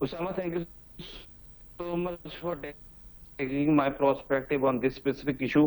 Usama, thank you so much for taking my perspective on this specific issue.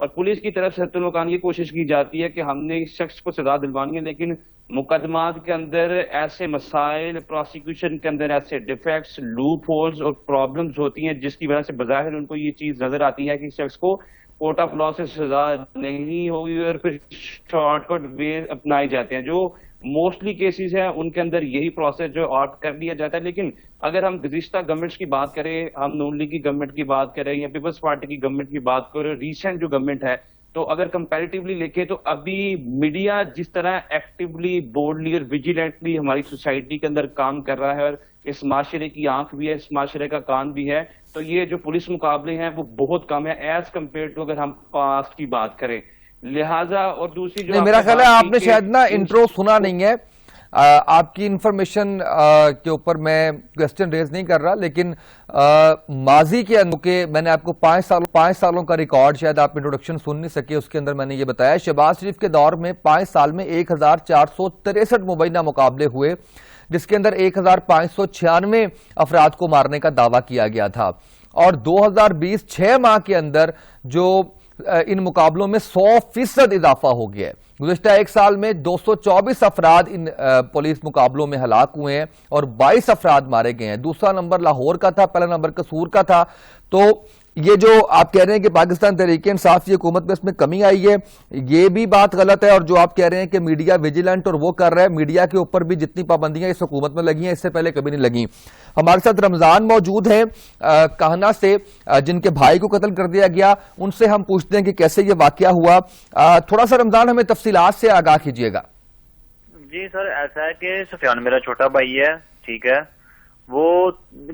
اور police کی طرف سے حتمی امکان یہ کوشش کی جاتی ہے کہ ہم نے اس شخص کو سزا دلوانی ہے، لیکن مقدمات کے اندر ایسے مسائل، پروسیکیوشن کے اندر ایسے ڈیفیکٹس، لوپ ہولز اور پرابلمز ہوتی ہیں جس کی وجہ سے بظاہر ان کو یہ چیز نظر آتی ہے کہ اس شخص کو کورٹ آف لا سے سزا نہیں ہوگی اور پھر شارٹ کٹ وے اپنائے جاتے ہیں. جو موسٹلی کیسز ہیں ان کے اندر یہی پروسیس جو آپٹ کر لیا جاتا ہے. لیکن اگر ہم گزشتہ گورنمنٹس کی بات کریں، ہم نون لیگ کی گورنمنٹ کی بات کریں یا پیپلز پارٹی کی گورنمنٹ کی بات کریں، ریسنٹ جو گورنمنٹ ہے، تو اگر کمپیریٹیولی دیکھیں تو ابھی میڈیا جس طرح ایکٹیولی، بولڈلی اور ویجیلنٹلی ہماری سوسائٹی کے اندر کام کر رہا ہے اور اس معاشرے کی آنکھ بھی ہے، اس معاشرے کا کان بھی ہے، تو یہ جو پولیس مقابلے ہیں وہ بہت کم ہے ایز کمپیئر ٹو اگر ہم پاسٹ کی بات کریں. لہٰذا اور دوسری جو میرا خیال ہے آپ نے شاید نا انٹرو سنا نہیں ہے. آپ کی انفارمیشن کے اوپر میں کوسچن ریز نہیں کر رہا، لیکن ماضی کے اندر کہ میں نے آپ کو 5 سالوں کا ریکارڈ، شاید آپ انٹروڈکشن سن نہیں سکے، اس کے اندر میں نے یہ بتایا شہباز شریف کے دور میں 5 سال میں 1463 مبینہ مقابلے ہوئے، جس کے اندر 1596 افراد کو مارنے کا دعویٰ کیا گیا تھا، اور 2020 6 ماہ کے اندر جو ان مقابلوں میں 100% اضافہ ہو گیا ہے. گزشتہ 1 سال میں 224 افراد ان پولیس مقابلوں میں ہلاک ہوئے ہیں اور 22 افراد مارے گئے ہیں. دوسرا نمبر لاہور کا تھا، پہلا نمبر قصور کا تھا. تو یہ جو آپ کہہ رہے ہیں کہ پاکستان تحریک انصاف کی حکومت میں اس میں کمی آئی ہے، یہ بھی بات غلط ہے. اور جو آپ کہہ رہے ہیں کہ میڈیا ویجیلنٹ اور وہ کر رہا ہے، میڈیا کے اوپر بھی جتنی پابندیاں اس حکومت میں لگی ہیں اس سے پہلے کبھی نہیں لگیں. ہمارے ساتھ رمضان موجود ہیں کہنا سے، جن کے بھائی کو قتل کر دیا گیا. ان سے ہم پوچھتے ہیں کہ کیسے یہ واقعہ ہوا. تھوڑا سا رمضان ہمیں تفصیلات سے آگاہ کیجیے گا. جی سر، ایسا ہے کہ سفیان میرا چھوٹا بھائی ہے، ٹھیک ہے، وہ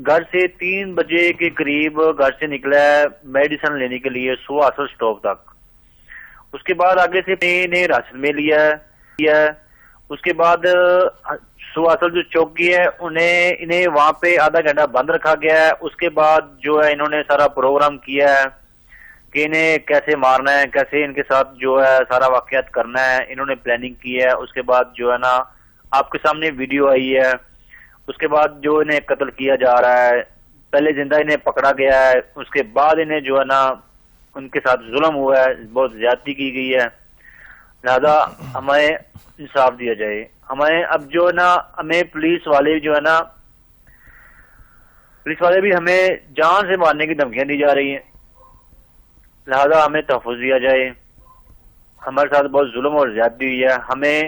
گھر سے 3 بجے کے قریب گھر سے نکلا ہے میڈیسن لینے کے لیے سواصل سٹاپ تک. اس کے بعد آگے سے انہیں راشن میں لیا ہے. اس کے بعد سواصل جو چوکی ہے انہیں وہاں پہ آدھا گھنٹہ بند رکھا گیا ہے. اس کے بعد جو ہے انہوں نے سارا پروگرام کیا ہے کہ انہیں کیسے مارنا ہے، کیسے ان کے ساتھ جو ہے سارا واقعات کرنا ہے، انہوں نے پلاننگ کی ہے. اس کے بعد جو ہے نا آپ کے سامنے ویڈیو آئی ہے. اس کے بعد جو انہیں قتل کیا جا رہا ہے، پہلے زندہ انہیں پکڑا گیا ہے، اس کے بعد انہیں جو ہے نا ان کے ساتھ ظلم ہوا ہے، بہت زیادتی کی گئی ہے. لہذا ہمیں انصاف دیا جائے. ہمیں اب جو ہے نا ہمیں پولیس والے جو ہے نا پولیس والے بھی ہمیں جان سے مارنے کی دھمکیاں دی جا رہی ہیں. لہذا ہمیں تحفظ دیا جائے. ہمارے ساتھ بہت ظلم اور زیادتی ہوئی ہے. ہمیں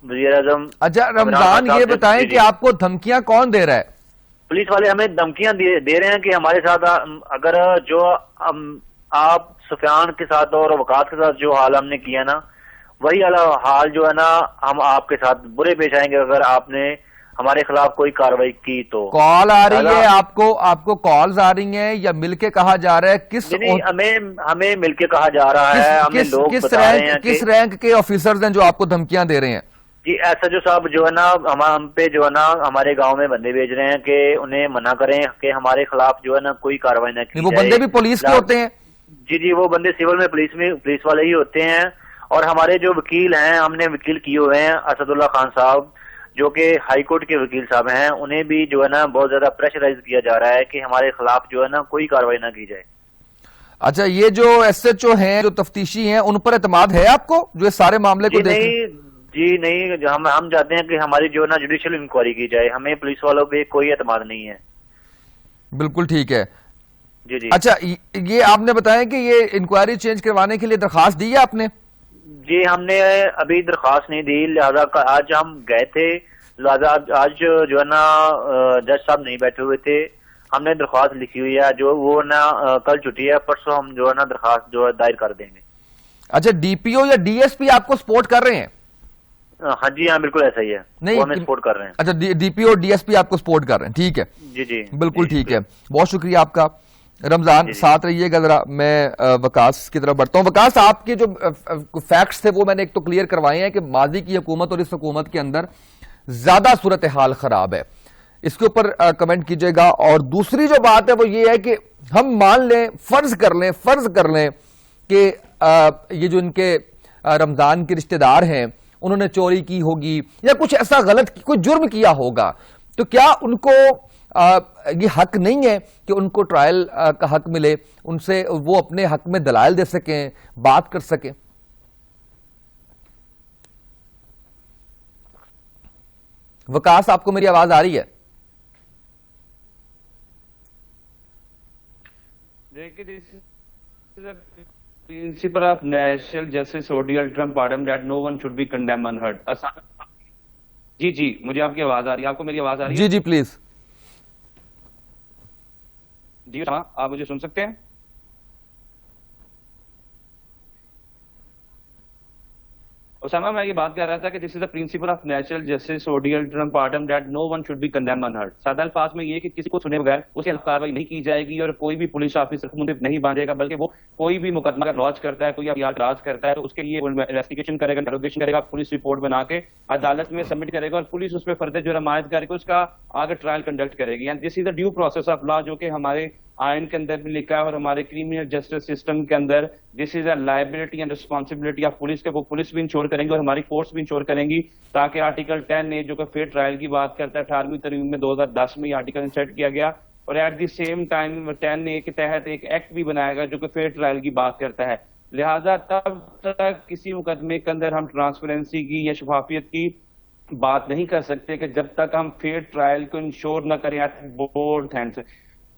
وزیر اعظم اچھا رمضان یہ بتائیں کہ آپ کو دھمکیاں کون دے رہا ہے؟ پولیس والے ہمیں دھمکیاں دے رہے ہیں کہ ہمارے ساتھ اگر جو آپ سفیان کے ساتھ اور وقات کے ساتھ جو حال ہم نے کیا نا، وہی حال جو ہے نا ہم آپ کے ساتھ برے پیش آئیں گے اگر آپ نے ہمارے خلاف کوئی کارروائی کی تو. کال آ رہی ہے آپ کو کالز آ رہی ہیں یا مل کے کہا جا رہا ہے؟ کس ہمیں مل کے کہا جا رہا ہے. ہمیں لوگ بتا رہے ہیں کس رینک کے آفیسرز ہیں جو آپ کو دھمکیاں دے رہے ہیں؟ جی ایس ایچ او صاحب جو ہے نا ہم پہ جو ہے نا ہمارے گاؤں میں بندے بھیج رہے ہیں کہ انہیں منع کریں کہ ہمارے خلاف جو ہے نا کوئی کارروائی نہ کی جائے. وہ بندے بھی پولیس کے ہوتے ہیں؟ جی وہ بندے سول میں پولیس والے ہی ہوتے ہیں. اور ہمارے جو وکیل ہیں، ہم نے وکیل کیے ہوئے ہیں اسد اللہ خان صاحب جو کہ ہائی کورٹ کے وکیل صاحب ہیں، انہیں بھی جو ہے نا بہت زیادہ پریشرائز کیا جا رہا ہے کہ ہمارے خلاف جو ہے نا کوئی کارروائی نہ کی جائے. اچھا یہ جو ایس ایچ او ہیں جو تفتیشی ہیں ان پر اعتماد ہے آپ کو جو اس سارے معاملے کو دیکھیں؟ جی نہیں، ہم چاہتے ہیں کہ ہماری جو ہے نا جوڈیشل انکوائری کی جائے. ہمیں پولیس والوں پہ کوئی اعتماد نہیں ہے. بالکل ٹھیک ہے. جی اچھا یہ آپ نے بتایا کہ یہ انکوائری چینج کروانے کے لیے درخواست دی ہے آپ نے؟ جی ہم نے ابھی درخواست نہیں دی. لہذا آج ہم گئے تھے، لہذا آج جو ہے نا جج صاحب نہیں بیٹھے ہوئے تھے. ہم نے درخواست لکھی ہوئی ہے جو وہ نا کل چھٹی ہے، پرسوں ہم جو ہے نا درخواست جو ہے دائر کر دیں گے. اچھا ڈی پی او یا ڈی ایس پی آپ کو سپورٹ کر رہے ہیں؟ ہاں جی ہاں بالکل ایسا ہی ہے. نہیں ہمیں سپورٹ کر رہے ہیں. اچھا D P O D S P آپ کو سپورٹ کر رہے ہیں، ٹھیک ہے. جی بالکل ٹھیک ہے. بہت شکریہ آپ کا. رمضان ساتھ رہیے گا. ذرا میں وکاس کی طرف بڑھتا ہوں. وکاس آپ کے جو فیکٹس تھے وہ میں نے ایک تو کلیئر کروائے ہیں کہ ماضی کی حکومت اور اس حکومت کے اندر زیادہ صورتحال خراب ہے، اس کے اوپر کمنٹ کیجئے گا. اور دوسری جو بات ہے وہ یہ ہے کہ ہم مان لیں، فرض کر لیں کہ یہ جو ان کے رمضان کے رشتہ دار ہیں انہوں نے چوری کی ہوگی یا کچھ ایسا غلط کوئی جرم کیا ہوگا، تو کیا ان کو یہ حق نہیں ہے کہ ان کو ٹرائل کا حق ملے, ان سے وہ اپنے حق میں دلائل دے سکیں, بات کر سکیں؟ وکاس, آپ کو میری آواز آ رہی ہے؟ دیکھیے, principle of natural justice ordeal Trump pardon that no one should be condemned unheard. جی مجھے آپ کی آواز آ رہی ہے, آپ کو میری آواز آ رہی ہے؟ جی پلیز. جی ہاں, آپ مجھے سن سکتے ہیں؟ اسامہ, میں یہ بات کر رہا تھا کہ this is the principle of natural justice ordeal Trump pardon that no one should be condemned unheard. سادہ الفاظ میں یہ کہ کسی کو سنے بغیر اس کے خلاف کارروائی نہیں کی جائے گی, اور کوئی بھی پولیس آفیسر منصف نہیں باندھے گا, بلکہ وہ کوئی بھی مقدمہ کا لانچ کرتا ہے, کوئی اعتراض کرتا ہے, تو اس کے لیے انویسٹیگیشن کرے گا, انٹروگیشن کرے گا, پولیس رپورٹ بنا کے عدالت میں سبمٹ کرے گا, اور پولیس اس پہ فردر جرم عائد کر کے اس کا آگے ٹرائل کنڈکٹ کرے گی. And this is the due process of law, جو کہ ہمارے آئین کے اندر بھی لکھا ہے, اور ہمارے کرمنل جسٹس سسٹم کے اندر this is a liability and responsibility of police کے, وہ پولیس بھی انشور کریں گی اور ہماری کورٹس بھی انشور کریں گی, تاکہ آرٹیکل 10A جو کہ فیئر ٹرائل کی بات کرتا ہے, 18ویں ترمیم میں 2010 میں یہ آرٹیکل انسرٹ کیا گیا, اور at the same time 10A کے تحت ایک ایکٹ بھی بنایا گیا جو کہ فیئر ٹرائل کی بات کرتا ہے. لہٰذا تب تک کسی مقدمے کے اندر ہم ٹرانسپیرنسی کی یا شفافیت کی بات نہیں کر سکتے کہ جب تک ہم فیئر ٹرائل کو انشور نہ کریں بورڈ ہینڈ سے.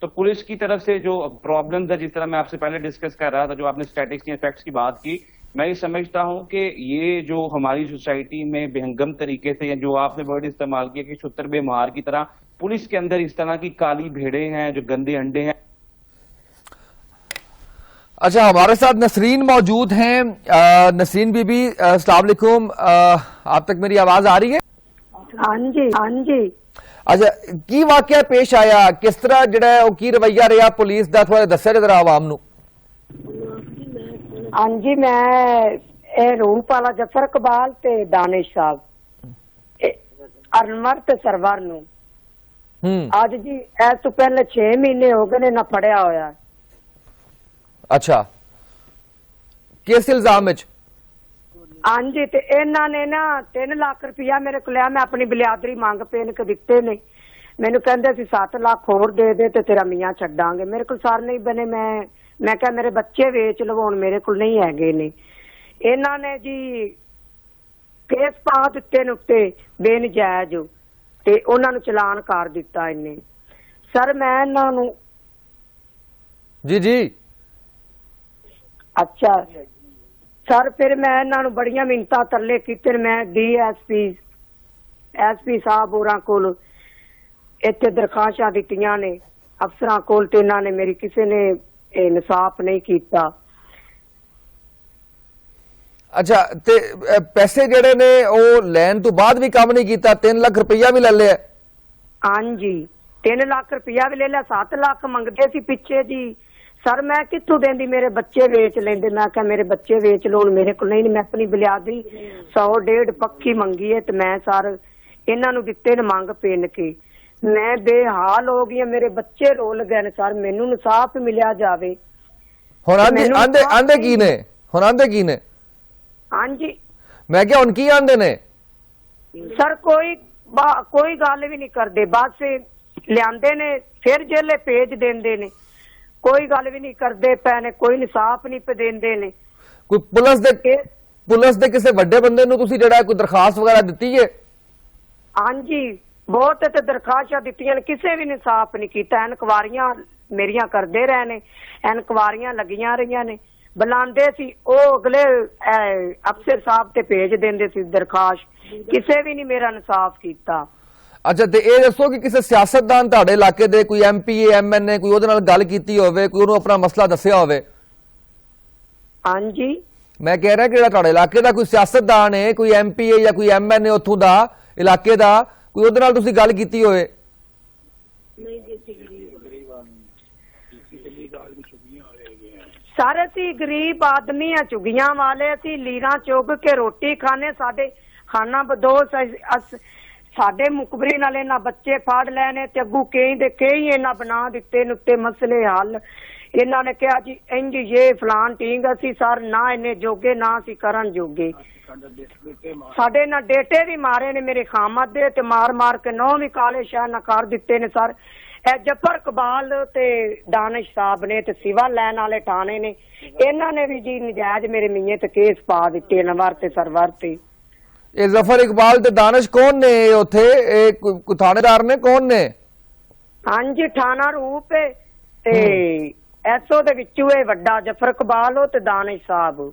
تو پولیس کی طرف سے جو پرابلمز ہے, جس طرح میں آپ سے پہلے ڈسکس کر رہا تھا, جو آپ نے اسٹیٹکس یا فیکٹس کی بات کی, میں یہ سمجھتا ہوں کہ یہ جو ہماری سوسائٹی میں بہنگم طریقے سے, یا جو آپ نے ورڈ استعمال کیا کہ چھتر بے مہار کی طرح پولیس کے اندر اس طرح کی کالی بھیڑیں ہیں, جو گندے انڈے ہیں. اچھا, ہمارے ساتھ نسرین موجود ہیں. نسرین بی بی, السلام علیکم, آپ تک میری آواز آ رہی ہے؟ ہاں جی. اچھا, کی واقعہ پیش آیا, کس طرح جڑا ہے وہ کی رویہ رہا پولیس دا, تھوڑا دسیا ذرا عوام نو. ہاں جی, میں روم پالا جفر اقبال تے دانش صاحب ارنمر تے سرور نو اج جی اس تو پہلے 6 مہینے ہو گئے نہ پڑیا ہویا. اچھا, کس الزام وچ؟ ہاں جی, تے انہاں نے نا 3 لاکھ روپیہ میرے کو لیا, میں اپنی بلیادری مانگ پین کے دتے نے, مینوں کہندے سی 7 لاکھ ہور دے دے تے تیرا میاں چھڈاں گے. میرے کول سار نہیں بنے, میں کہا میرے بچے ویچ لو, ہن میرے کول نہیں ہیگے نے. انہاں نے جی کیس پا دتے نے تے بے نجائز, تے انہاں نوں چلان کر دتا انہیں. سر میں انہاں نوں جی اچھا سر, پھر میں انہاں نوں بڑیاں منتاں ترلے کیتے, میں ایس پی صاحب ہوراں کول ایتھے درخواستاں دتیاں نے افسراں کول, تے انہاں نے میری کسے نے انصاف نہیں کیتا. اچھا, تے پیسے جڑے نے او لین تو بعد بھی کام نہیں کیتا, 3 لاکھ روپیہ بھی لے لیا؟ ہاں جی, 3 لاکھ روپیہ بھی لے لیا, 7 لاکھ منگدے سی پیچھے جی. سر میں کتوں دیندی, میرے بچے ویچ لیندے. میں کہ میرے بچے ویچ لو, میرے کو نہیں, میں اپنی بلیادری 100-150 پکی منگی ہے, تے میں سر انہاں نوں دتے نے مانگ پین کے. میں بے حال ہو گئی, میرے بچے رول گئے نے. سر مینوں انصاف ملیا جاوے. ہن آندے کی نے, ہن آندے کی نے؟ ہاں جی, میں کیا ہن کی آندے نے؟ سر کوئی گل بھی نہیں کردے, بس لیاندے نے پھر جیلے بھیج دیندے نے, کوئی گل بھی نہیں کردے پے نے, کوئی انصاف نہیں پہ دیندے نے. کوئی پولیس دے کسے وڈے بندے نو تسی جڑا کوئی درخواست وغیرہ دتی ہے؟ ہاں جی, بہت تے درخواستاں دتیاں نے, کسے بھی انصاف نہیں کیتا. انکوائریاں میریاں کردے رہے نے, انکوائریاں لگیاں رہیاں نے, بلاندے سی او اگلے افسر صاحب تے بھیج دیندے سی درخواست, کسے بھی نہیں میرا انصاف کیتا. اچھا, تے اے دسو کہ کسے سیاستدان تہاڈے علاقے دے, کوئی M P A M N A, کوئی اودے نال گل کیتی ہوے, کوئی اونوں اپنا مسئلہ دسیا ہوے؟ ہاں جی, میں کہہ رہا کہ جڑا تہاڈے علاقے دا کوئی سیاستدان ہے, کوئی ایم پی اے یا کوئی ایم این اے اتھوں دا علاقے دا, کوئی اودے نال تسی گل کیتی ہوے؟ سارے سی غریب آدمی ہیں, چگیاں والے, اسی لیراں چگ کے روٹی کھانے, ساڈے کھانا بدوش, ساڈے مقبری نال انہاں بچے پھاڑ لینے, تے اگوں کئی دے کئی انہاں بنا دتے نتے مسئلے حل. انہاں نے کہا جی انج یہ فلان ٹینگ, اسی سر نہ انہیں جوگے نہ اسی کرن جوگے. ساڈے نہ ڈیٹے بھی مارے نے میرے خامت دے, تے مار کے 9 بھی کالے شاہ نہ کر دتے نے. سر ਜਫਰ ਇਕਬਾਲ ਤੇ ਦਾਨਿਸ਼ ਸਾਹਿਬ ਨੇ ਤੇ ਸਿਵਾ ਲੈਣ ਵਾਲੇ ਥਾਣੇ ਨੇ, ਇਹਨਾਂ ਨੇ ਵੀ ਜੀ ਨਜਾਇਜ਼ ਮੇਰੇ ਮੀਆਂ ਤੇ ਕੇਸ ਪਾ ਦਿੱਤੇ ਅਨਵਰ ਤੇ ਸਰਵਰ ਤੇ। ਇਹ ਜ਼ਫਰ ਇਕਬਾਲ ਤੇ ਦਾਨਿਸ਼ ਕੌਣ ਨੇ ਉੱਥੇ, ਇਹ ਥਾਣੇਦਾਰ ਨੇ ਕੌਣ ਨੇ? ਹਾਂਜੀ ਥਾਣਾ ਰੂਪ ਤੇ ਐਸਓ ਦੇ ਵਿੱਚੋਂ ਇਹ ਵੱਡਾ ਜਫਰ ਇਕਬਾਲ ਤੇ ਦਾਨਿਸ਼ ਸਾਹਿਬ।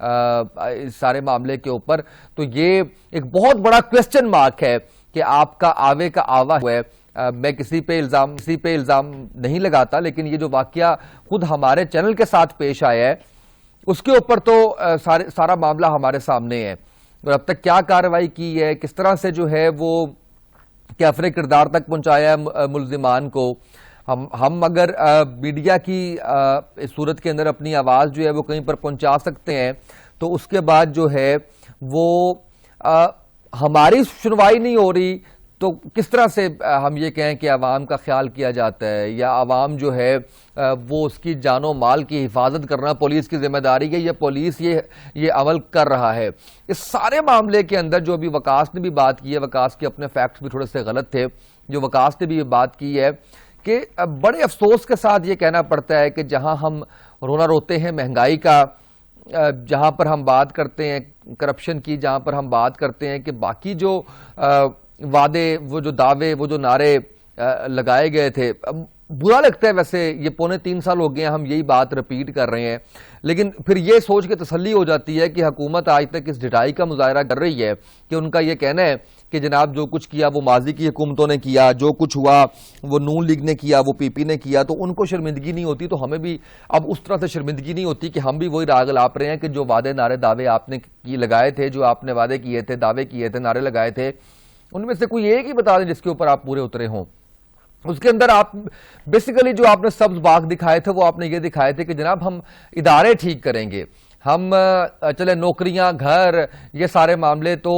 اس سارے معاملے کے اوپر، تو یہ ایک بہت بڑا کویسچن مارک ہے کہ آپ کا آوے کا آوا ہوا ہے۔ میں کسی پہ الزام نہیں لگاتا، لیکن یہ جو واقعہ خود ہمارے چینل کے ساتھ پیش آیا ہے اس کے اوپر تو سارا معاملہ ہمارے سامنے ہے، اور اب تک کیا کارروائی کی ہے، کس طرح سے جو ہے وہ کیفر کردار تک پہنچایا ہے ملزمان کو۔ ہم اگر میڈیا کی اس صورت کے اندر اپنی آواز جو ہے وہ کہیں پر پہنچا سکتے ہیں تو اس کے بعد جو ہے وہ ہماری سنوائی نہیں ہو رہی تو کس طرح سے ہم یہ کہیں کہ عوام کا خیال کیا جاتا ہے، یا عوام جو ہے وہ اس کی جان و مال کی حفاظت کرنا پولیس کی ذمہ داری ہے، یا پولیس یہ عمل کر رہا ہے۔ اس سارے معاملے کے اندر جو ابھی وقاص نے بھی بات کی ہے، وقاص کے اپنے فیکٹس بھی تھوڑے سے غلط تھے، جو وقاص نے بھی یہ بات کی ہے کہ بڑے افسوس کے ساتھ یہ کہنا پڑتا ہے کہ جہاں ہم رونا روتے ہیں مہنگائی کا، جہاں پر ہم بات کرتے ہیں کرپشن کی، جہاں پر ہم بات کرتے ہیں کہ باقی جو وعدے، وہ جو دعوے، وہ جو نعرے لگائے گئے تھے، برا لگتا ہے ویسے، یہ 3.25 سال ہو گئے ہیں ہم یہی بات رپیٹ کر رہے ہیں، لیکن پھر یہ سوچ کے تسلی ہو جاتی ہے کہ حکومت آج تک اس ڈٹائی کا مظاہرہ کر رہی ہے کہ ان کا یہ کہنا ہے کہ جناب جو کچھ کیا وہ ماضی کی حکومتوں نے کیا، جو کچھ ہوا وہ نون لیگ نے کیا، وہ پی پی نے کیا، تو ان کو شرمندگی نہیں ہوتی، تو ہمیں بھی اب اس طرح سے شرمندگی نہیں ہوتی کہ ہم بھی وہی راگ الاپ رہے ہیں کہ جو وعدے نعرے دعوے آپ نے لگائے تھے، جو آپ نے وعدے کیے تھے، دعوے کیے تھے، نعرے لگائے تھے، ان میں سے کوئی ایک ہی بتا دیں جس کے اوپر آپ پورے اترے ہوں۔ اس کے اندر آپ بیسیکلی جو آپ نے سبز باغ دکھائے تھے وہ آپ نے یہ دکھائے تھے کہ جناب ہم ادارے ٹھیک کریں گے، ہم چلے نوکریاں، گھر، یہ سارے معاملے تو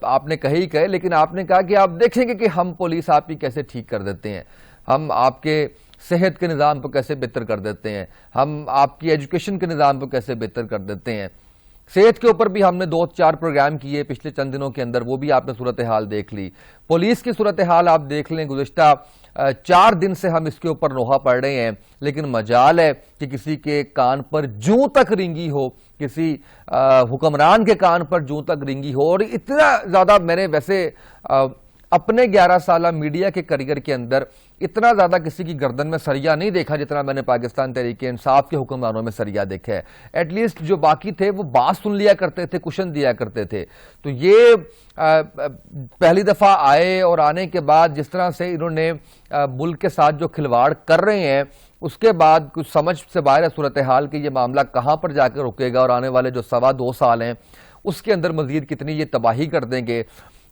آپ نے کہے، لیکن آپ نے کہا کہ آپ دیکھیں گے کہ ہم پولیس آپ کی کیسے ٹھیک کر دیتے ہیں، ہم آپ کے صحت کے نظام کو کیسے بہتر کر دیتے ہیں، ہم آپ کی ایجوکیشن کے نظام کو کیسے بہتر کر دیتے ہیں۔ صحت کے اوپر بھی ہم نے 2-4 پروگرام کیے پچھلے چند دنوں کے اندر، وہ بھی آپ نے صورتحال دیکھ لی۔ پولیس کی صورتحال آپ دیکھ لیں، گزشتہ 4 دن سے ہم اس کے اوپر نوحہ پڑھ رہے ہیں، لیکن مجال ہے کہ کسی کے کان پر جوں تک رنگی ہو، کسی حکمران کے کان پر جوں تک رنگی ہو، اور اتنا زیادہ میں نے ویسے اپنے 11 سالہ میڈیا کے کریئر کے اندر اتنا زیادہ کسی کی گردن میں سریا نہیں دیکھا جتنا میں نے پاکستان تحریک انصاف کے حکمرانوں میں سریا دیکھا ہے۔ ایٹ لیسٹ جو باقی تھے وہ بات سن لیا کرتے تھے، کوشن دیا کرتے تھے، تو یہ پہلی دفعہ آئے، اور آنے کے بعد جس طرح سے انہوں نے ملک کے ساتھ جو کھلواڑ کر رہے ہیں، اس کے بعد کچھ سمجھ سے باہر ہے صورتحال کہ یہ معاملہ کہاں پر جا کے رکے گا، اور آنے والے جو 2.25 سال ہیں اس کے اندر مزید کتنی یہ تباہی کر دیں گے۔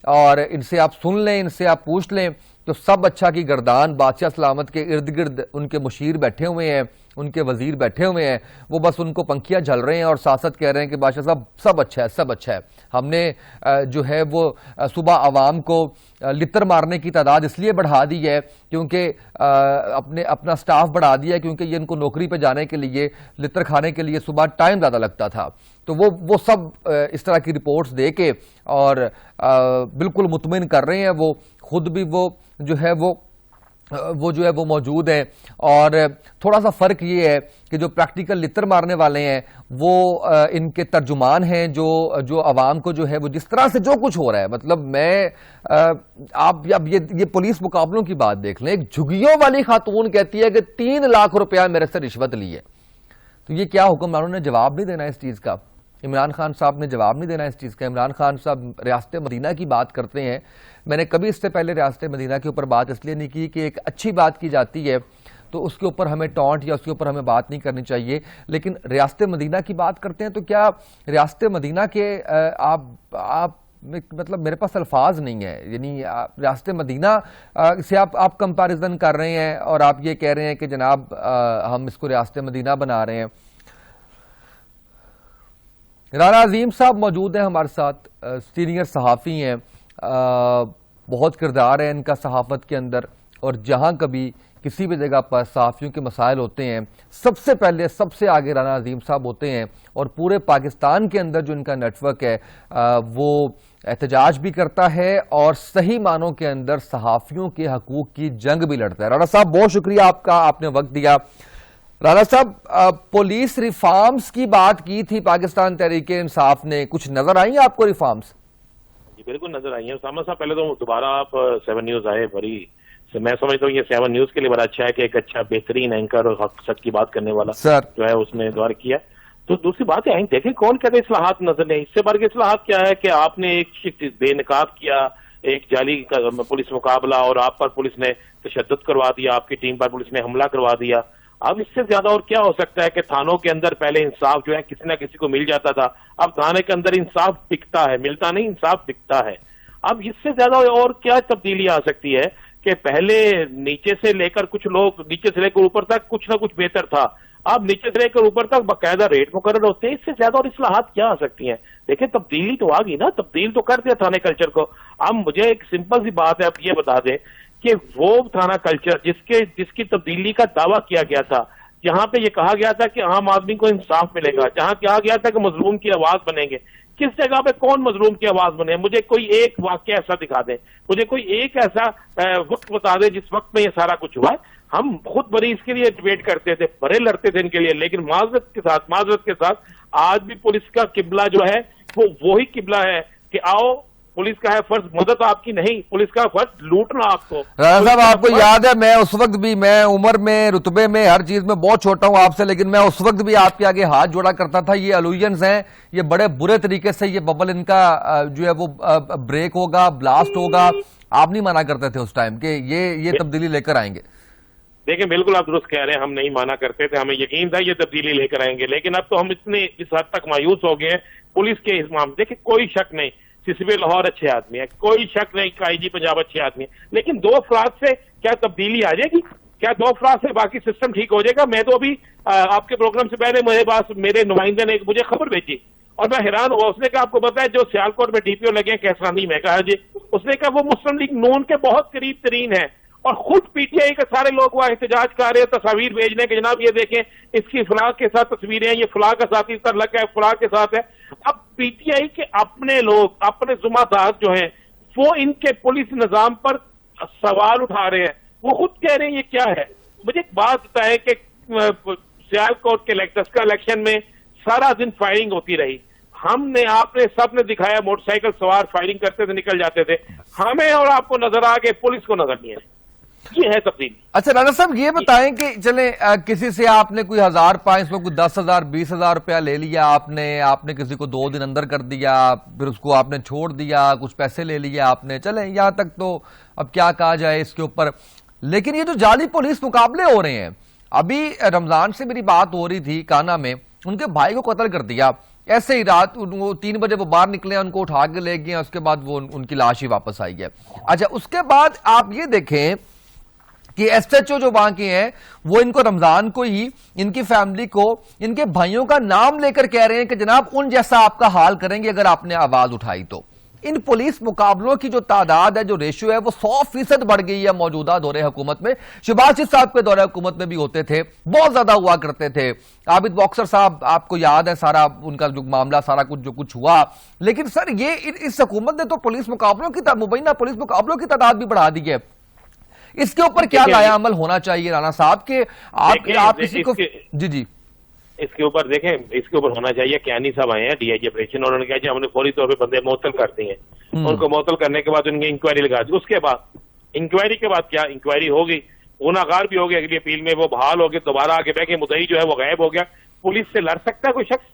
اور ان سے آپ سن لیں، ان سے آپ پوچھ لیں تو سب اچھا کی گردان بادشاہ سلامت کے ارد گرد ان کے مشیر بیٹھے ہوئے ہیں، ان کے وزیر بیٹھے ہوئے ہیں، وہ بس ان کو پنکھیاں جھل رہے ہیں اور ساتھ کہہ رہے ہیں کہ بادشاہ صاحب سب اچھا ہے، سب اچھا ہے۔ ہم نے جو ہے وہ صبح عوام کو لتر مارنے کی تعداد اس لیے بڑھا دی ہے کیونکہ اپنا سٹاف بڑھا دیا ہے، کیونکہ یہ ان کو نوکری پہ جانے کے لیے، لتر کھانے کے لیے صبح ٹائم زیادہ لگتا تھا، تو وہ سب اس طرح کی رپورٹس دے کے اور بالکل مطمئن کر رہے ہیں، وہ خود بھی وہ جو ہے وہ موجود ہیں۔ اور تھوڑا سا فرق یہ ہے کہ جو پریکٹیکل لتر مارنے والے ہیں وہ ان کے ترجمان ہیں، جو عوام کو جو ہے وہ جس طرح سے جو کچھ ہو رہا ہے، مطلب آپ اب یہ پولیس مقابلوں کی بات دیکھ لیں، ایک جھگیوں والی خاتون کہتی ہے کہ 3 لاکھ روپیہ میرے سے رشوت لی ہے، تو یہ کیا حکمرانوں نے جواب نہیں دینا اس چیز کا؟ عمران خان صاحب نے جواب نہیں دینا اس چیز کا؟ عمران خان صاحب ریاست مدینہ کی بات کرتے ہیں، میں نے کبھی اس سے پہلے ریاست مدینہ کے اوپر بات اس لیے نہیں کی کہ ایک اچھی بات کی جاتی ہے تو اس کے اوپر ہمیں ٹونٹ یا اس کے اوپر ہمیں بات نہیں کرنی چاہیے، لیکن ریاست مدینہ کی بات کرتے ہیں تو کیا ریاست مدینہ کے آپ مطلب میرے پاس الفاظ نہیں ہے، یعنی ریاست مدینہ سے آپ کمپیریزن کر رہے ہیں اور آپ یہ کہہ رہے ہیں کہ جناب ہم اس کو ریاست مدینہ بنا رہے ہیں۔ رانا عظیم صاحب موجود ہیں ہمارے ساتھ، سینئر صحافی ہیں، بہت کردار ہے ان کا صحافت کے اندر، اور جہاں کبھی کسی بھی جگہ پر صحافیوں کے مسائل ہوتے ہیں سب سے پہلے سب سے آگے رانا عظیم صاحب ہوتے ہیں، اور پورے پاکستان کے اندر جو ان کا نیٹ ورک ہے وہ احتجاج بھی کرتا ہے اور صحیح معنوں کے اندر صحافیوں کے حقوق کی جنگ بھی لڑتا ہے۔ رانا صاحب بہت شکریہ آپ کا، آپ نے وقت دیا۔ رانا صاحب پولیس ریفارمز کی بات کی تھی پاکستان تحریک انصاف نے، کچھ نظر آئی ہیں آپ کو ریفارمز؟ جی بالکل نظر آئی ہیں اسامہ صاحب، پہلے تو دوبارہ آپ 7 نیوز آئے، بڑی میں سمجھتا ہوں یہ 7 نیوز کے لیے بڑا اچھا ہے کہ ایک اچھا بہترین اینکر اور حق سچ کی بات کرنے والا جو ہے اس نے دور کیا، تو دوسری بات ہے دیکھیں کون کہتے ہیں اصلاحات نظر نہیں. اس سے بڑھ کے اصلاحات کیا ہے کہ آپ نے ایک بے نقاب کیا, ایک جعلی پولیس مقابلہ, اور آپ پر پولیس نے تشدد کروا دیا, آپ کی ٹیم پر پولیس نے حملہ کروا دیا. اب اس سے زیادہ اور کیا ہو سکتا ہے کہ تھانوں کے اندر پہلے انصاف جو ہے کسی نہ کسی کو مل جاتا تھا, اب تھانے کے اندر انصاف بکتا ہے, ملتا نہیں, انصاف بکتا ہے. اب اس سے زیادہ اور کیا تبدیلی آ سکتی ہے کہ پہلے نیچے سے لے کر کچھ لوگ نیچے سے لے کر اوپر تک کچھ نہ کچھ بہتر تھا, اب نیچے سے لے کر اوپر تک باقاعدہ ریٹ مقرر ہوتے ہیں. اس سے زیادہ اور اصلاحات کیا آ سکتی ہیں؟ دیکھیں تبدیلی تو آ گئی نا, تبدیل تو کر دیا تھانے کلچر کو. اب مجھے ایک سمپل سی بات ہے, آپ یہ بتا دیں کہ وہ تھانہ کلچر جس کی تبدیلی کا دعویٰ کیا گیا تھا, جہاں پہ یہ کہا گیا تھا کہ عام آدمی کو انصاف ملے گا, جہاں کہا گیا تھا کہ مظلوم کی آواز بنیں گے, کس جگہ پہ کون مظلوم کی آواز بنے؟ مجھے کوئی ایک واقعہ ایسا دکھا دیں, مجھے کوئی ایک ایسا وقت بتا دیں جس وقت میں یہ سارا کچھ ہوا ہے. ہم خود بڑی اس کے لیے ڈیبیٹ کرتے تھے, بڑے لڑتے تھے ان کے لیے, لیکن معذرت کے ساتھ آج بھی پولیس کا قبلہ جو ہے وہ وہی قبلہ ہے کہ آؤ پولیس کا ہے فرض مدد آپ کی نہیں, پولیس کا فرض لوٹنا آپ کو. رانا صاحب آپ کو یاد ہے میں اس وقت بھی, میں عمر میں, رتبے میں, ہر چیز میں بہت چھوٹا ہوں آپ سے, لیکن میں اس وقت بھی آپ کے آگے ہاتھ جوڑا کرتا تھا. یہ الوژنز ہیں, یہ بڑے برے طریقے سے یہ ببل ان کا جو ہے وہ بریک ہوگا, بلاسٹ ہوگا. آپ نہیں مانا کرتے تھے اس ٹائم کہ یہ تبدیلی لے کر آئیں گے. دیکھیں بالکل آپ درست کہہ رہے ہیں, ہم نہیں مانا کرتے تھے, ہمیں یقین تھا یہ تبدیلی لے کر آئیں گے, لیکن اب تو ہم اتنے اس حد تک مایوس ہو گئے ہیں پولیس کے اس معاملے. دیکھیں کوئی شک نہیں CCP لاہور اچھے آدمی ہے, کوئی شک نہیں کہ IG پنجاب اچھے آدمی ہے, لیکن 2 افراد سے کیا تبدیلی آ جائے گی؟ کیا 2 افراد سے باقی سسٹم ٹھیک ہو جائے گا؟ میں تو ابھی آپ کے پروگرام سے پہلے میرے نمائندے نے مجھے خبر بھیجی اور میں حیران ہوا. اس نے کہا آپ کو پتا ہے جو سیالکوٹ میں DPO لگے ہیں کیسرانی میں, کہا جی, اس نے کہا وہ مسلم لیگ نون کے بہت قریب ترین ہیں, اور خود PTI کے سارے لوگ وہاں احتجاج کر رہے ہیں, تصاویر بھیجنے کے جناب یہ دیکھیں اس کی فلاں کے ساتھ تصویریں ہیں, یہ فلاں کا ساتھی تعلق ہے, فلاں کے ساتھ ہے. اب PTI کے اپنے لوگ, اپنے ذمہ دار جو ہیں, وہ ان کے پولیس نظام پر سوال اٹھا رہے ہیں, وہ خود کہہ رہے ہیں یہ کیا ہے. مجھے ایک بات بتائے کہ سیالکوٹ کے دسکا الیکشن میں سارا دن فائرنگ ہوتی رہی, ہم نے, آپ نے, سب نے دکھایا موٹر سائیکل سوار فائرنگ کرتے تھے, نکل جاتے تھے, ہمیں اور آپ کو نظر آ گئے, پولیس کو نظر نہیں آئے. یہ ہے تبدیلی. اچھا رانا صاحب یہ بتائیں کہ چلیں کسی سے آپ نے کوئی 1000 کوئی 10,000 20,000 روپیہ لے لیا, آپ نے کسی کو 2 دن اندر کر دیا, پھر اس کو آپ نے چھوڑ دیا, کچھ پیسے لے لیا آپ نے, چلیں یہاں تک تو اب کیا کہا جائے اس کے اوپر. لیکن یہ جو جعلی پولیس مقابلے ہو رہے ہیں, ابھی رمضان سے میری بات ہو رہی تھی, کانا میں ان کے بھائی کو قتل کر دیا, ایسے ہی رات 3 بجے وہ باہر نکلے, ان کو اٹھا کے لے گئے, اس کے بعد وہ ان کی لاش ہی واپس آئی ہے. اچھا اس کے بعد آپ یہ دیکھیں کہ SHO جو وہاں کے ہیں وہ ان کو رمضان کو ہی, ان کی فیملی کو, ان کے بھائیوں کا نام لے کر کہہ رہے ہیں کہ جناب ان جیسا آپ کا حال کریں گے اگر آپ نے آواز اٹھائی تو. ان پولیس مقابلوں کی جو تعداد ہے, جو ریشو ہے, وہ 100% بڑھ گئی ہے موجودہ دور حکومت میں. شہباز شریف صاحب کے دور حکومت میں بھی ہوتے تھے, بہت زیادہ ہوا کرتے تھے. عابد باکسر صاحب آپ کو یاد ہے سارا ان کا جو معاملہ, سارا کچھ جو کچھ ہوا. لیکن سر یہ اس حکومت نے تو پولیس مقابلوں کی مبینہ پولیس مقابلوں کی تعداد بھی بڑھا دی ہے. اس کے اوپر کیا لایا عمل ہونا چاہیے رانا صاحب کہ آپ کسی کو جی اس کے اوپر دیکھیں, اس کے اوپر ہونا چاہیے. کیانی صاحب آئے ہیں DIG آپریشن, اور انہوں نے کہا جی ہم نے فوری طور پہ بندے معطل کر دیے ہیں, ان کو معطل کرنے کے بعد ان کی انکوائری لگا دی. اس کے بعد انکوائری کے بعد کیا, انکوائری ہوگی, گناہگار بھی ہو گیا, اگلی اپیل میں وہ بحال ہو گئے, دوبارہ آگے بیٹھ کے مدعی جو ہے وہ غائب ہو گیا. پولیس سے لڑ سکتا ہے کوئی شخص؟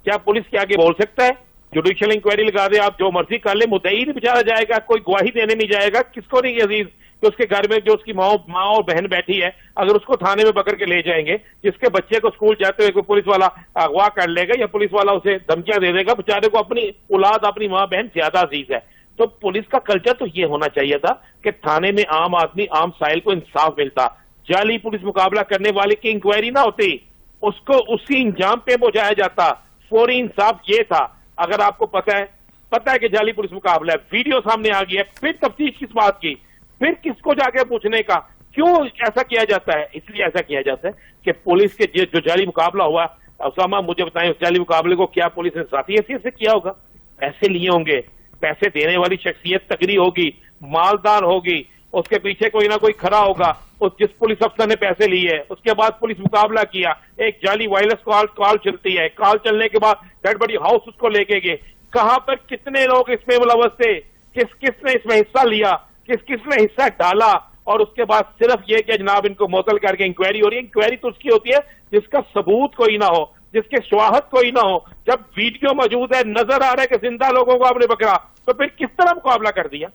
کیا پولیس کے آگے بول سکتا ہے؟ جوڈیشل انکوائری لگا دے, آپ جو مرضی کر لیں, مدعی نہیں بچارا جائے گا, کوئی گواہی دینے نہیں جائے گا. کس کو نہیں عزیز کہ اس کے گھر میں جو اس کی ماں اور بہن بیٹھی ہے, اگر اس کو تھانے میں پکڑ کے لے جائیں گے, جس کے بچے کو اسکول جاتے ہوئے کوئی پولیس والا اغوا کر لے گا یا پولیس والا اسے دھمکیاں دے دے گا, بچارے کو اپنی اولاد, اپنی ماں بہن زیادہ عزیز ہے. تو پولیس کا کلچر تو یہ ہونا چاہیے تھا کہ تھانے میں عام آدمی, عام سائل کو انصاف ملتا. جعلی پولیس مقابلہ کرنے والے کی انکوائری نہ ہوتی, اس کو اسی انجام پہ پہنچایا جاتا. فوری انصاف یہ تھا. اگر آپ کو پتہ ہے کہ جعلی پولیس مقابلہ ہے, ویڈیو سامنے آ گئی ہے, پھر تفتیش کس بات کی, پھر کس کو جا کے پوچھنے کا, کیوں ایسا کیا جاتا ہے؟ اس لیے ایسا کیا جاتا ہے کہ پولیس کے جو جعلی مقابلہ ہوا, اسامہ مجھے بتائیں اس جعلی مقابلے کو کیا پولیس نے ذاتی حیثیت سے کیا ہوگا؟ پیسے لیے ہوں گے, پیسے دینے والی شخصیت تگڑی ہوگی, مالدار ہوگی, اس کے پیچھے کوئی نہ کوئی کھڑا ہوگا. جس پولیس افسر نے پیسے لیے, اس کے بعد پولیس مقابلہ کیا, ایک جعلی وائرلیس کال چلتی ہے, کال چلنے کے بعد ڈیڈ باڈی ہاؤس اس کو لے کے گئے. کہاں پر کتنے لوگ اس میں ملوث تھے, کس نے اس میں حصہ لیا, کس نے حصہ ڈالا, اور اس کے بعد صرف یہ کہ جناب ان کو معطل کر کے انکوائری ہو رہی ہے. انکوائری تو اس کی ہوتی ہے جس کا ثبوت کوئی نہ ہو. جس کے شواہد کوئی نہ ہو، جب ویڈیو موجود ہے، نظر آ رہا ہے کہ زندہ لوگوں کو آپ نے پکڑا، تو پھر کس طرح مقابلہ کر دیا؟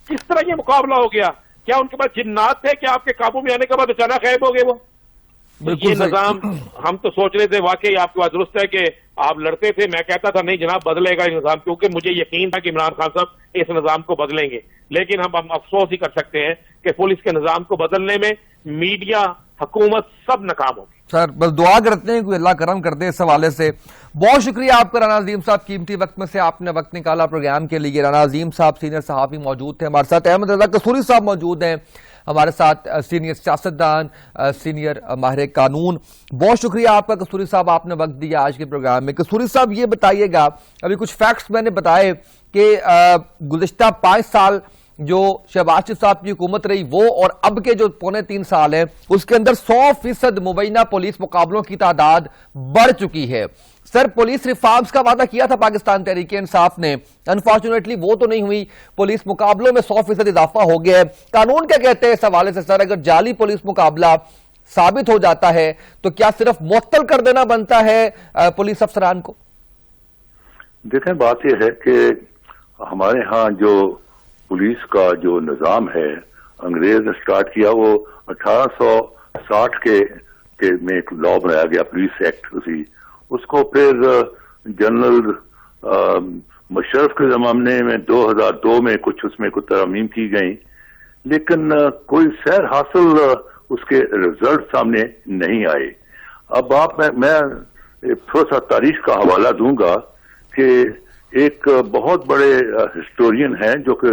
کس طرح یہ مقابلہ ہو گیا؟ کیا ان کے پاس جنات تھے؟ کیا آپ کے قابو میں آنے کے بعد اچانک غائب ہو گئے وہ؟ یہ نظام ہم تو سوچ رہے تھے، واقعی آپ کی بات درست ہے کہ آپ لڑتے تھے، میں کہتا تھا نہیں جناب بدلے گا یہ نظام، کیونکہ مجھے یقین تھا کہ عمران خان صاحب اس نظام کو بدلیں گے، لیکن ہم افسوس ہی کر سکتے ہیں کہ پولیس کے نظام کو بدلنے میں میڈیا، حکومت سب ناکام ہوگی۔ سر بس دعا کرتے ہیں کہ اللہ کرم کر دے اس حوالے سے۔ بہت شکریہ آپ کا رانا عظیم صاحب، قیمتی وقت میں سے آپ نے وقت نکالا پروگرام کے لیے۔ رانا عظیم صاحب سینئر صحافی موجود تھے ہمارے ساتھ۔ احمد رضا قصوری صاحب موجود ہیں ہمارے ساتھ، سینئر سیاستدان، سینئر ماہر قانون۔ بہت شکریہ آپ کا قصوری صاحب، آپ نے وقت دیا آج کے پروگرام میں۔ قصوری صاحب یہ بتائیے گا، ابھی کچھ فیکٹس میں نے بتائے کہ گزشتہ 5 سال جو شہباز شریف صاحب کی حکومت رہی وہ اور اب کے جو 3.25 سال ہیں اس کے اندر 100% مبینہ پولیس مقابلوں کی تعداد بڑھ چکی ہے۔ سر پولیس ریفارمز کا وعدہ کیا تھا پاکستان تحریک انصاف نے، انفارچونیٹلی وہ تو نہیں ہوئی، پولیس مقابلوں میں 100% اضافہ ہو گیا ہے۔ قانون کیا کہتے ہیں اس حوالے سے سر؟ اگر جعلی پولیس مقابلہ ثابت ہو جاتا ہے تو کیا صرف معطل کر دینا بنتا ہے پولیس افسران کو؟ دیکھیں بات یہ ہے کہ ہمارے ہاں جو پولیس کا جو نظام ہے انگریز نے سٹارٹ کیا، وہ 1860 کے میں ایک لا بنایا گیا پولیس ایکٹ، اس کو پھر جنرل مشرف کے زمانے میں 2002 میں کچھ اس میں کچھ ترامیم کی گئیں، لیکن کوئی سیر حاصل اس کے رزلٹ سامنے نہیں آئے۔ اب میں تھوڑا سا تاریخ کا حوالہ دوں گا کہ ایک بہت بڑے ہسٹورین ہیں جو کہ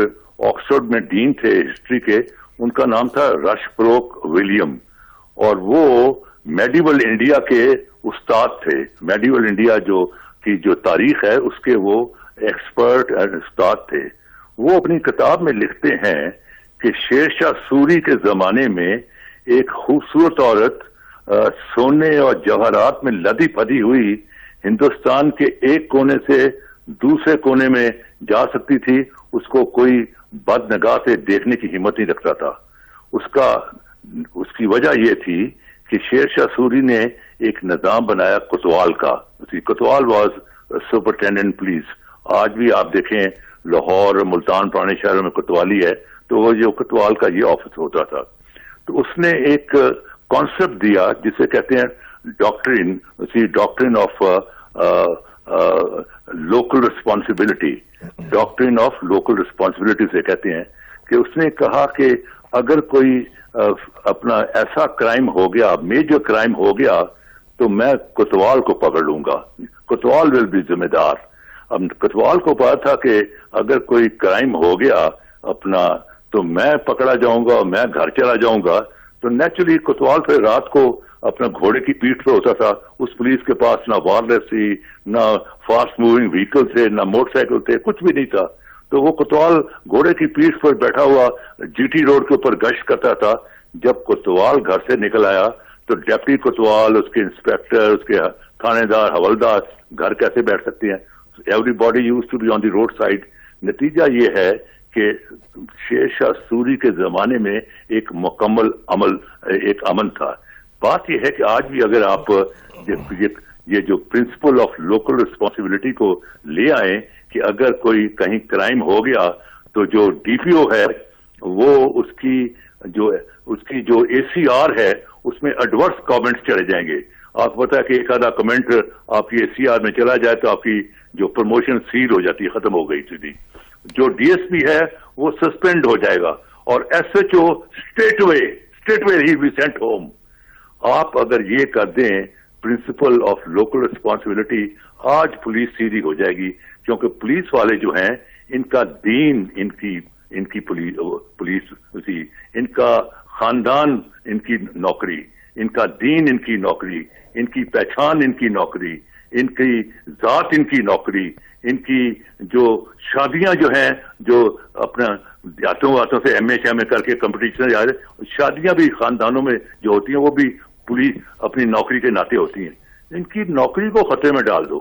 آکسفورڈ میں ڈین تھے ہسٹری کے، ان کا نام تھا رش بروک ولیم، اور وہ میڈیول انڈیا کے استاد تھے۔ میڈیول انڈیا کی جو تاریخ ہے اس کے وہ ایکسپرٹ استاد تھے۔ وہ اپنی کتاب میں لکھتے ہیں کہ شیر شاہ سوری کے زمانے میں ایک خوبصورت عورت سونے اور جواہرات میں لدی پدی ہوئی ہندوستان کے ایک کونے سے دوسرے کونے میں جا سکتی تھی، اس کو کوئی بد نگاہ سے دیکھنے کی ہمت نہیں رکھتا تھا۔ اس کی وجہ یہ تھی کہ شیر شاہ سوری نے ایک نظام بنایا کوتوال کا۔ کوتوال واز سپرنٹینڈنٹ پولیس۔ آج بھی آپ دیکھیں لاہور، ملتان، پرانے شہروں میں کوتوالی ہے، تو وہ جو کوتوال کا یہ آفس ہوتا تھا۔ تو اس نے ایک کانسیپٹ دیا جسے کہتے ہیں doctrine of local responsibility, doctrine of local responsibility سے کہتے ہیں، کہ اس نے کہا کہ اگر کوئی اپنا ایسا کرائم ہو گیا، میجر کرائم ہو گیا، تو میں کوتوال کو پکڑ لوں گا، کوتوال ول بی ذمہ دار۔ اب کوتوال کو پتا تھا کہ اگر کوئی کرائم ہو گیا اپنا تو میں پکڑا جاؤں گا، میں گھر چلا جاؤں گا، تو نیچرلی کوتوال پھر رات کو اپنا گھوڑے کی پیٹھ پہ ہوتا تھا۔ اس پولیس کے پاس نہ وائرلیس تھی، نہ فاسٹ موونگ وہیکل تھے، نہ موٹر سائیکل تھے، کچھ بھی نہیں تھا۔ تو وہ کوتوال گھوڑے کی پیٹھ پر بیٹھا ہوا جی ٹی روڈ کے اوپر گشت کرتا تھا۔ جب کوتوال گھر سے نکل آیا تو ڈیپٹی کوتوال، اس کے انسپیکٹر، اس کے تھانے دار، حوالدار گھر کیسے بیٹھ سکتے ہیں؟ Everybody use to be on the road side. نتیجہ یہ ہے کہ شیر شاہ سوری کے زمانے میں ایک مکمل امن تھا۔ بات یہ ہے کہ آج بھی اگر آپ یہ جو پرنسپل آف لوکل ریسپانسبلٹی کو لے آئیں کہ اگر کوئی کہیں کرائم ہو گیا تو جو ڈی پی او ہے وہ اس کی جو اے سی آر ہے اس میں ایڈورس کامنٹس چلے جائیں گے۔ آپ کو پتا ہے کہ ایک آدھا کمنٹ آپ کی اے سی آر میں چلا جائے تو آپ کی جو پروموشن سیل ہو جاتی ہے، ختم ہو گئی تھی۔ جو ڈی ایس پی ہے وہ سسپینڈ ہو جائے گا، اور S H O straight way ہی بی سینٹ ہوم۔ آپ اگر یہ کر دیں پرنسپل آف لوکل ریسپانسبلٹی، آج پولیس سیدھی ہو جائے گی، کیونکہ پولیس والے جو ہیں ان کا دین ان کی پولیس، ان کا خاندان ان کی نوکری، ان کا دین ان کی نوکری، ان کی پہچان ان کی نوکری، ان کی ذات ان کی نوکری، ان کی جو شادیاں جو ہیں، جو اپنا ہاتھوں سے ایم اے کر کے کمپٹیشن جا رہے، شادیاں بھی خاندانوں میں جو ہوتی ہیں وہ بھی پولیس اپنی نوکری کے ناطے ہوتی ہیں۔ ان کی نوکری کو خطرے میں ڈال دو،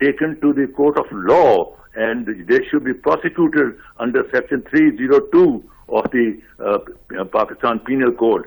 taken to the court of law and they should be prosecuted under section 302 of the Pakistan Penal Code.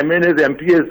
MNAs MPAs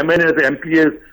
MNAs MPAs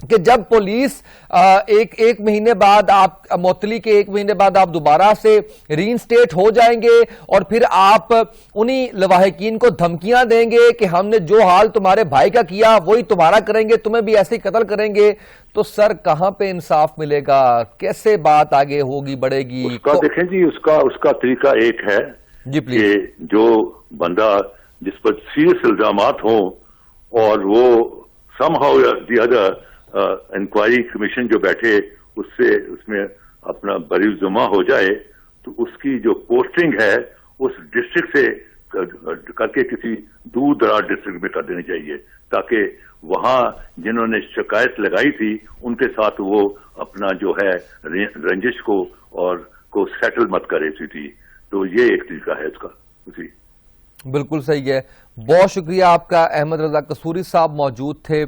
کہ جب پولیس ایک مہینے بعد آپ معطلی کے 1 مہینے بعد آپ دوبارہ سے ری انسٹیٹ ہو جائیں گے اور پھر آپ انہی لواحقین کو دھمکیاں دیں گے کہ ہم نے جو حال تمہارے بھائی کا کیا وہی تمہارا کریں گے, تمہیں بھی ایسے ہی قتل کریں گے, تو سر کہاں پہ انصاف ملے گا؟ کیسے بات آگے ہوگی, بڑھے گی؟ اس کا دیکھیں جی, اس کا طریقہ ایک ہے جی پلیز. کہ جو بندہ جس پر سیریس الزامات ہوں اور وہ somehow the other inquiry commission جو بیٹھے اس میں اپنا بری جمع ہو جائے, تو اس کی جو پوسٹنگ ہے اس ڈسٹرکٹ سے کر کے کسی دور دراز ڈسٹرکٹ میں کر دینی چاہیے, تاکہ وہاں جنہوں نے شکایت لگائی تھی ان کے ساتھ وہ اپنا جو ہے رنجش کو سیٹل مت کرے تھی. تو یہ ایک طریقہ ہے اس کا. جی بالکل صحیح ہے. بہت شکریہ آپ کا. احمد رضا قصوری صاحب موجود تھے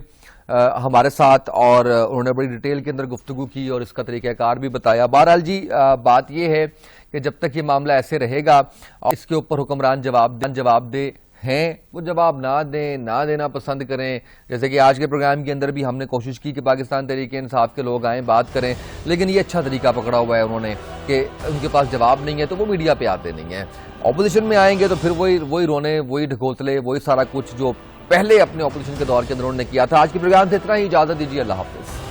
ہمارے ساتھ اور انہوں نے بڑی ڈیٹیل کے اندر گفتگو کی اور اس کا طریقہ کار بھی بتایا. بہرحال جی بات یہ ہے کہ جب تک یہ معاملہ ایسے رہے گا اور اس کے اوپر حکمران جواب دے ہیں, وہ جواب نہ دیں, نہ دینا پسند کریں. جیسے کہ آج کے پروگرام کے اندر بھی ہم نے کوشش کی کہ پاکستان تحریک انصاف کے لوگ آئیں, بات کریں, لیکن یہ اچھا طریقہ پکڑا ہوا ہے انہوں نے کہ ان کے پاس جواب نہیں ہے تو وہ میڈیا پہ آتے نہیں ہیں. اپوزیشن میں آئیں گے تو پھر وہی رونے, وہی ڈھکوتلے, وہی سارا کچھ جو پہلے اپنے اپوزیشن کے دور کے اندر انہوں نے کیا تھا. آج کے پروگرام سے اتنا ہی, اجازت دیجیے. اللہ حافظ.